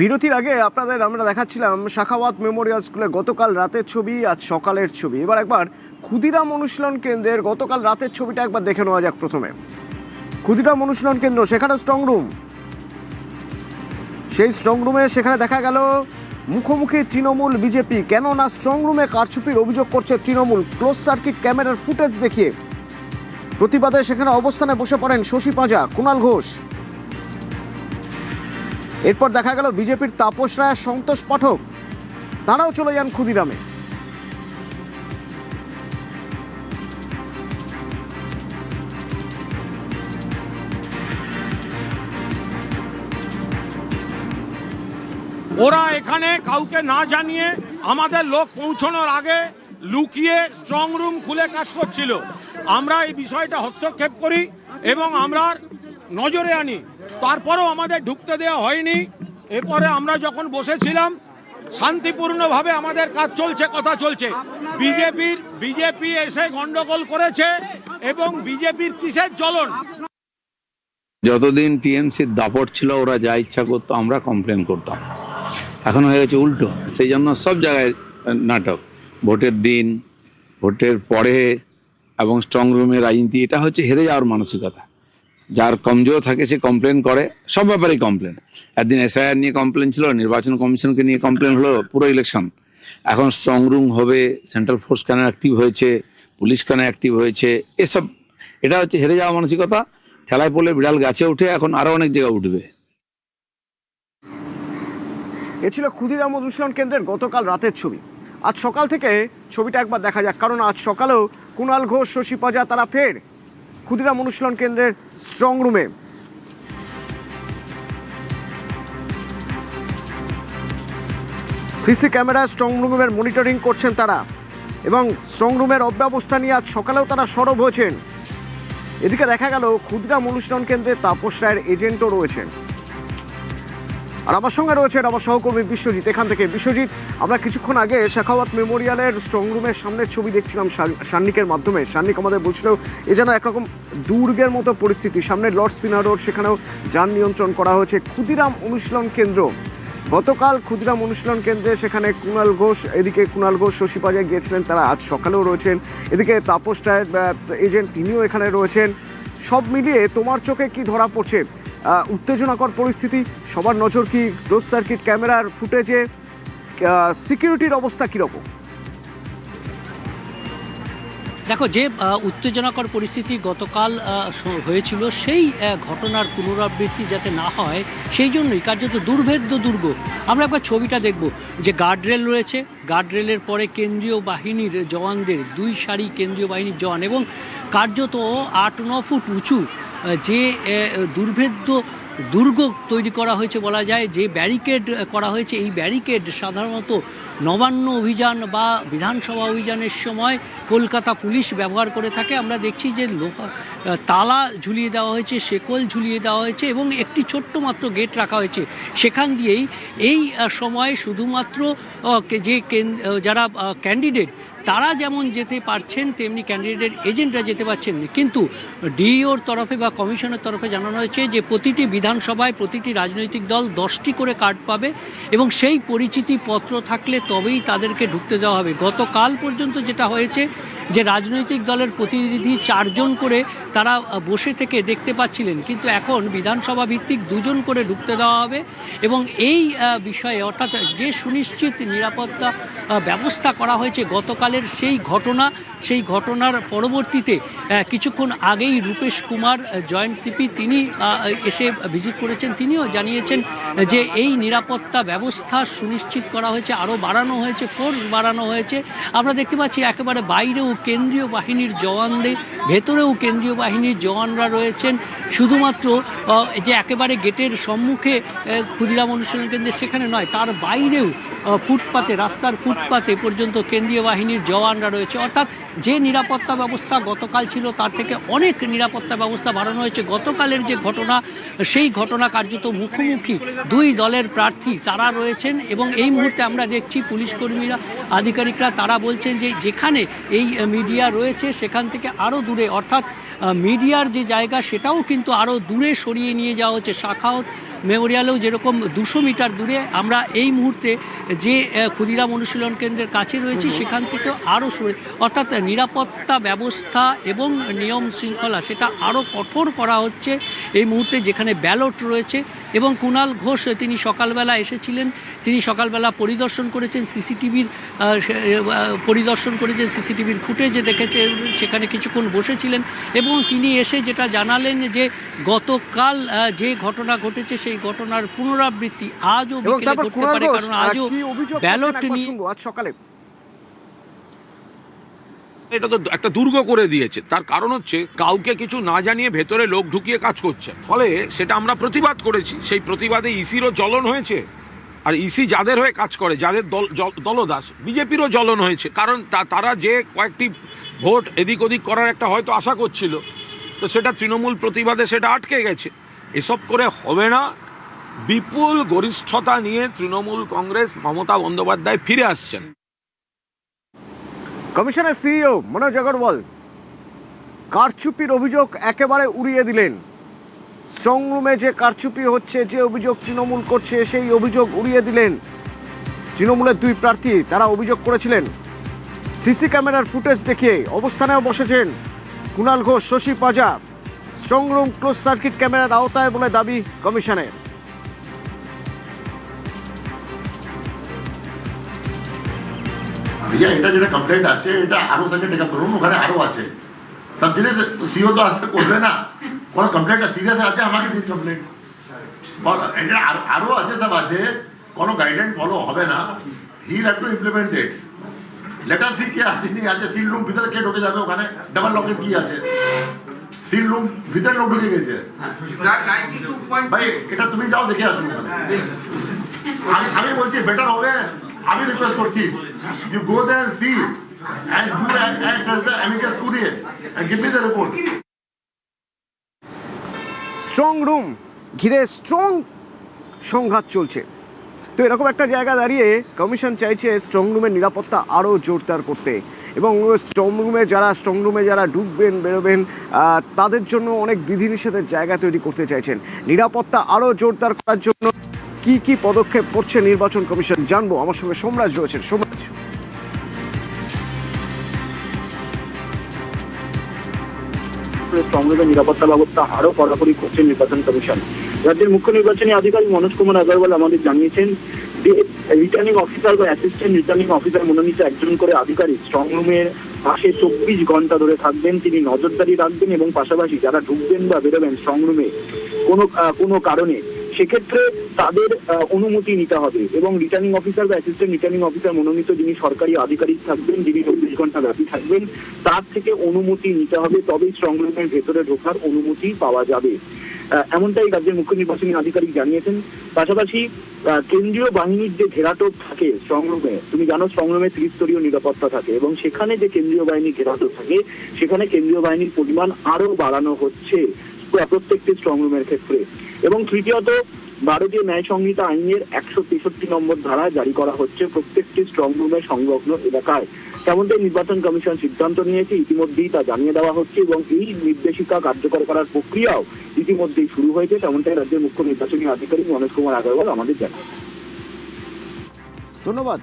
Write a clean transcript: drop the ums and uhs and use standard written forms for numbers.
বিরতির আগে আপনাদের আমরা দেখাচ্ছিলাম সাখাওয়াত মেমোরিয়াল স্কুলের গতকাল রাতের ছবি, আজ সকালের ছবি। এবার একবার ক্ষুদিরাম অনুশীলন কেন্দ্রের গতকাল রাতের ছবিটা একবার দেখে নেওয়া যাক। প্রথমে ক্ষুদিরাম অনুশীলন কেন্দ্র, সেখানে স্ট্রং রুম, সেই স্ট্রং রুমে সেখানে দেখা গেল মুখোমুখি তৃণমূল বিজেপি। কেননা স্ট্রং রুমে কারচুপির অভিযোগ করছে তৃণমূল। ক্লোজ সার্কিট ক্যামেরার ফুটেজ দেখিয়ে প্রতিবাদে সেখানে অবস্থানে বসে পড়েন শশী পাঁজা, কুণাল ঘোষ। এরপর দেখা গেল বিজেপির তাপস রায়, সন্তোষ পাঠক, তারাও চলে যান ক্ষুদিরামে। ওরা এখানে কাউকে না জানিয়ে আমাদের লোক পৌঁছানোর আগে লুকিয়ে স্ট্রং রুম খুলে কাজ করছিল। আমরা এই বিষয়টা হস্তক্ষেপ করি এবং আমরা নজরে আনি, তারপরেও আমাদের ঢুকতে দেওয়া হয়নি। এরপরে আমরা যখন বসেছিলাম শান্তিপূর্ণভাবে আমাদের কাজ চলছে, কথা চলছে। বিজেপি এসে গন্ডগোল করেছে এবং বিজেপির কিসের জ্বলন। যতদিন টিএমসির দাপট ছিল ওরা যা ইচ্ছা করতো আমরা কমপ্লেন করতাম, এখন হয়ে গেছে উল্টো। সেই জন্য সব জায়গায় নাটক, ভোটের দিন, ভোটের পরে এবং স্ট্রং রুমের রাজনীতি। এটা হচ্ছে হেরে যাওয়ার মানসিকতা। যার কমজোর থাকে সে কমপ্লেন করে, সব ব্যাপারেই কমপ্লেন। একদিন এসআইআর নিয়ে কমপ্লেন ছিল, নির্বাচন কমিশনকে নিয়ে কমপ্লেন হলো, পুরো ইলেকশন। এখন স্ট্রং রুম হবে, সেন্ট্রাল ফোর্স কেন অ্যাক্টিভ হয়েছে, পুলিশ কেন অ্যাক্টিভ হয়েছে, এসব। এটা হচ্ছে হেরে যাওয়া মানসিকতা। ঠেলায় পড়লে বিড়াল গাছে উঠে, এখন আরও অনেক জায়গায় উঠবে। এ ছিল ক্ষুদিরাম অনুশীলন কেন্দ্রের গতকাল রাতের ছবি। আজ সকাল থেকে ছবিটা একবার দেখা যাক, কারণ আজ সকালেও কুণাল ঘোষ, শশী পাঁজা তারা ফের ক্ষুদিরাম অনুশীলন কেন্দ্রের স্ট্রং রুমে। সিসি ক্যামেরায় স্ট্রং রুমের মনিটরিং করছেন তারা এবং স্ট্রং রুমের অব্যবস্থা নিয়ে আজ সকালেও তারা সরব হয়েছেন। এদিকে দেখা গেল ক্ষুদিরাম অনুশীলন কেন্দ্রে তাপস রায়ের এজেন্টও রয়েছেন। আর আমার সঙ্গে রয়েছেন আমার সহকর্মী বিশ্বজিৎ। এখান থেকে বিশ্বজিৎ, আমরা কিছুক্ষণ আগে সাখাওয়াত মেমোরিয়ালের স্ট্রং রুমের সামনের ছবি দেখছিলাম সান্নিকের মাধ্যমে। সান্নিক আমাদের বলছিল এ যেন একরকম দুর্গের মতো পরিস্থিতি। সামনে লর্ড সিনা রোড, সেখানেও যান নিয়ন্ত্রণ করা হয়েছে। ক্ষুদিরাম অনুশীলন কেন্দ্র, গতকাল ক্ষুদিরাম অনুশীলন কেন্দ্রে সেখানে কুণাল ঘোষ, এদিকে কুণাল ঘোষ, শশী পাঁজা গিয়েছিলেন, তারা আজ সকালেও রয়েছেন। এদিকে তাপস রায়ের এজেন্ট, তিনিও এখানে রয়েছেন। সব মিলিয়ে তোমার চোখে কি ধরা পড়ছে? উত্তেজনাকর পরিস্থিতি, সবার নজর কি ক্লোজ সার্কিট ক্যামেরার ফুটেজে? সিকিউরিটির অবস্থা কীরকম? দেখো, যে উত্তেজনাকর পরিস্থিতি গতকাল হয়েছিল, সেই ঘটনার পুনরাবৃত্তি যাতে না হয় সেই জন্যই কার্যত দুর্ভেদ্য দুর্গ। আমরা একবার ছবিটা দেখব যে গার্ডরেল রয়েছে, গার্ডরেলের পরে কেন্দ্রীয় বাহিনীর জওয়ানদের, দুই সারি কেন্দ্রীয় বাহিনীর জওয়ান, এবং কার্যত 8-9 ফুট উঁচু যে দুর্ভেদ্য দুর্গ তৈরি করা হয়েছে বলা যায়, যে ব্যারিকেড করা হয়েছে। এই ব্যারিকেড সাধারণত নবান্ন অভিযান বা বিধানসভা অভিযানের সময় কলকাতা পুলিশ ব্যবহার করে থাকে। আমরা দেখছি যে তালা ঝুলিয়ে দেওয়া হয়েছে, শেকল ঝুলিয়ে দেওয়া হয়েছে এবং একটি ছোট্ট মাত্র গেট রাখা হয়েছে। সেখান দিয়েই এই সময় শুধুমাত্র যে যারা ক্যান্ডিডেট তারা যেমন যেতে পারছেন, তেমনি ক্যান্ডিডেটের এজেন্টরা যেতে পারছেন। কিন্তু ডিইওর তরফে বা কমিশনের তরফে জানানো হয়েছে যে প্রতিটি বিধানসভায় প্রতিটি রাজনৈতিক দল 10টি করে কার্ড পাবে এবং সেই পরিচিতি পত্র থাকলে তবেই তাদেরকে ঢুকতে দেওয়া হবে। গতকাল পর্যন্ত যেটা হয়েছে যে রাজনৈতিক দলের প্রতিনিধি 4 জন করে তারা বসে থেকে দেখতে পাচ্ছিলেন, কিন্তু এখন বিধানসভা ভিত্তিক 2 জন করে ঢুকতে দেওয়া হবে। এবং এই বিষয়ে, অর্থাৎ যে সুনিশ্চিত নিরাপত্তা ব্যবস্থা করা হয়েছে গতকালের সেই ঘটনার পরবর্তীতে কিছুক্ষণ আগেই রূপেশ কুমার, জয়েন্ট সিপি, তিনি এসে ভিজিট করেছেন। তিনিও জানিয়েছেন যে এই নিরাপত্তা ব্যবস্থা সুনিশ্চিত করা হয়েছে, আরও বাড়ানো হয়েছে, ফোর্স বাড়ানো হয়েছে। আমরা দেখতে পাচ্ছি একেবারে বাইরেও কেন্দ্রীয় বাহিনীর জওয়ানদের, ভেতরেও কেন্দ্রীয় বাহিনীর জওয়ানরা রয়েছেন। শুধুমাত্র যে একেবারে গেটের সম্মুখে ক্ষুদিরাম অনুশীলন কেন্দ্রে সেখানে নয়, তার বাইরেও ফুটপাতে, রাস্তার ফুটপাতে পর্যন্ত কেন্দ্রীয় বাহিনীর জওয়ানরা রয়েছে। অর্থাৎ যে নিরাপত্তা ব্যবস্থা গতকাল ছিল তার থেকে অনেক নিরাপত্তা ব্যবস্থা বাড়ানো হয়েছে। গতকালের যে ঘটনা, সেই ঘটনা কার্যত মুখোমুখি 2 দলের প্রার্থী তারা রয়েছেন এবং এই মুহূর্তে আমরা দেখছি পুলিশ কর্মীরা, আধিকারিকরা তারা বলছেন যে যেখানে এই মিডিয়া রয়েছে সেখান থেকে আরও দূরে, অর্থাৎ মিডিয়ার যে জায়গা সেটাও কিন্তু আরও দূরে সরিয়ে নিয়ে যাওয়া হচ্ছে। শাখাওয়াত মেমোরিয়ালেও যেরকম 200 মিটার দূরে, আমরা এই মুহূর্তে যে ক্ষুদিরাম অনুশীলন কেন্দ্রের কাছে রয়েছি সেখান থেকে আরও সরে, অর্থাৎ নিরাপত্তা ব্যবস্থা এবং নিয়ম শৃঙ্খলা সেটা আরও কঠোর করা হচ্ছে এই মুহূর্তে, যেখানে ব্যালট রয়েছে। এবং কুণাল ঘোষ তিনি সকালবেলা এসেছিলেন, তিনি সকালবেলা পরিদর্শন করেছেন, পরিদর্শন করেছেন, সিসিটিভির ফুটেজে দেখেছেন, সেখানে কিছুক্ষণ বসেছিলেন এবং তিনি এসে যেটা জানালেন যে গতকাল যে ঘটনা ঘটেছে সেই ঘটনার পুনরাবৃত্তি আজও বিকেলে ঘটতে পারে, কারণ আজও ব্যালট নিয়ে আজ সকালে এটা তো একটা দুর্গ করে দিয়েছে। তার কারণ হচ্ছে কাউকে কিছু না জানিয়ে ভেতরে লোক ঢুকিয়ে কাজ করছে, ফলে সেটা আমরা প্রতিবাদ করেছি। সেই প্রতিবাদে ইসিরও জ্বলন হয়েছে, আর ইসি যাদের হয়ে কাজ করে, যাদের দলদাস, বিজেপিরও জ্বলন হয়েছে। কারণ তারা যে কয়েকটি ভোট এদিক ওদিক করার একটা হয়তো আশা করছিল, তো সেটা তৃণমূল প্রতিবাদে সেটা আটকে গেছে। এসব করে হবে না। বিপুল গরিষ্ঠতা নিয়ে তৃণমূল কংগ্রেস, মমতা বন্দ্যোপাধ্যায় ফিরে আসছেন। কমিশনের সিইও মনোজ আগরওয়াল কারচুপির অভিযোগ একেবারে উড়িয়ে দিলেন। স্ট্রং রুমে যে কারচুপি হচ্ছে, যে অভিযোগ তৃণমূল করছে, সেই অভিযোগ উড়িয়ে দিলেন। তৃণমূলের 2 প্রার্থী তারা অভিযোগ করেছিলেন, সিসি ক্যামেরার ফুটেজ দেখিয়ে অবস্থানেও বসেছেন Kunal Ghosh, Shashi Panja. Strong room close circuit ক্যামেরার আওতায় বলে দাবি কমিশনের। भैया এটা যেটা কমপ্লেন্ট আছে এটা আরো থেকে টেক আপ করুন, ওখানে আরো আছে সব জিনিস। সিও তো আজকে করবে না, কোন কমপ্লেন্টটা সিরিয়াস আছে আমাকে দিন কমপ্লেন্ট। এটা আরো আছে, সব আছে, কোনো গাইডলাইন ফলো হবে না। He have to implement it. Let us see কি আছে নি আছে। সিল রুম ভিতরে কে ঢুকে যাবে, ওখানে ডাবল লকের কি আছে? সিল রুম ভিতরে লোক ঢুকে গেছে ভাই, এটা তুমি যাও দেখে আসুন। আমি বলছি বেটার হবে, আমি রিকোয়েস্ট করছি, you go there and see and do act as the amicus curiae and give me the report. Strong room ঘিরে স্ট্রং সংঘাত চলছে। তো এরকম একটা জায়গা দাঁড়িয়ে কমিশন চাইছে স্ট্রং রুমের নিরাপত্তা আরও জোরদার করতে, এবং স্ট্রং রুমে যারা ঢুকবেন বেরোবেন তাদের জন্য অনেক বিধিনিষেধের জায়গা তৈরি করতে চাইছেন। নিরাপত্তা আরও জোরদার করার জন্য কি কি পদক্ষেপ করছে নির্বাচন কমিশন জানবো। আমার সঙ্গে সোমরাজ রয়েছেন। সোমরাজ, সংরক্ষণ নিরাপত্তা ব্যবস্থা আরো কড়াকড়ি করছে নির্বাচন কমিশন। রাজ্যের মুখ্য নির্বাচনী আধিকারিক মনোজ কুমার আগরওয়াল আমাদের জানিয়েছেন যে রিটার্নিং অফিসার বা অ্যাসিস্ট্যান্ট রিটার্নিং অফিসার মনোনীত একজন করে আধিকারিক স্ট্রং রুমের পাশে 24 ঘন্টা ধরে থাকবেন। তিনি নজরদারি রাখবেন এবং পাশাপাশি যারা ঢুকবেন বা বেরোবেন স্ট্রং রুমে কোনো কারণে, সেক্ষেত্রে তাদের অনুমতি নিতে হবে। এবং রিটার্নিং অফিসার বা অ্যাসিস্ট্যান্ট রিটার্নিং অফিসার মনোনীত যিনি সরকারি আধিকারিক থাকবেন, যিনি 24 ঘন্টা ব্যাপী থাকবেন, তার থেকে অনুমতি নিতে হবে, তবেই স্ট্রং রুমের ভেতরে ঢোকার অনুমতি পাওয়া যাবে। এমনটাই রাজ্যের মুখ্য নির্বাচনী আধিকারিক জানিয়েছেন। পাশাপাশি কেন্দ্রীয় বাহিনীর যে ঘেরাটোপ থাকে স্ট্রং রুমে, তুমি জানো স্ট্রং রুমে 30 স্তরীয় নিরাপত্তা থাকে, এবং সেখানে যে কেন্দ্রীয় বাহিনীর ঘেরাটোপ থাকে সেখানে কেন্দ্রীয় বাহিনীর পরিমাণ আরো বাড়ানো হচ্ছে প্রত্যেকটি স্ট্রং রুমের ক্ষেত্রে। এবং তৃতীয়ত, ভারতীয় ন্যায় সংহিতা আইনের 163 নম্বর ধারা জারি করা হচ্ছে প্রত্যেকটি স্ট্রং রুমের সংলগ্ন এলাকায়। তেমনটাই নির্বাচন কমিশন সিদ্ধান্ত নিয়েছে, ইতিমধ্যেই তা জানিয়ে দেওয়া হচ্ছে এবং এই নির্দেশিকা কার্যকর করার প্রক্রিয়াও ইতিমধ্যেই শুরু হয়েছে। তেমনটাই রাজ্যের মুখ্য নির্বাচনী আধিকারিক মনোজ কুমার আগরওয়াল আমাদের জানিয়েছেন। ধন্যবাদ।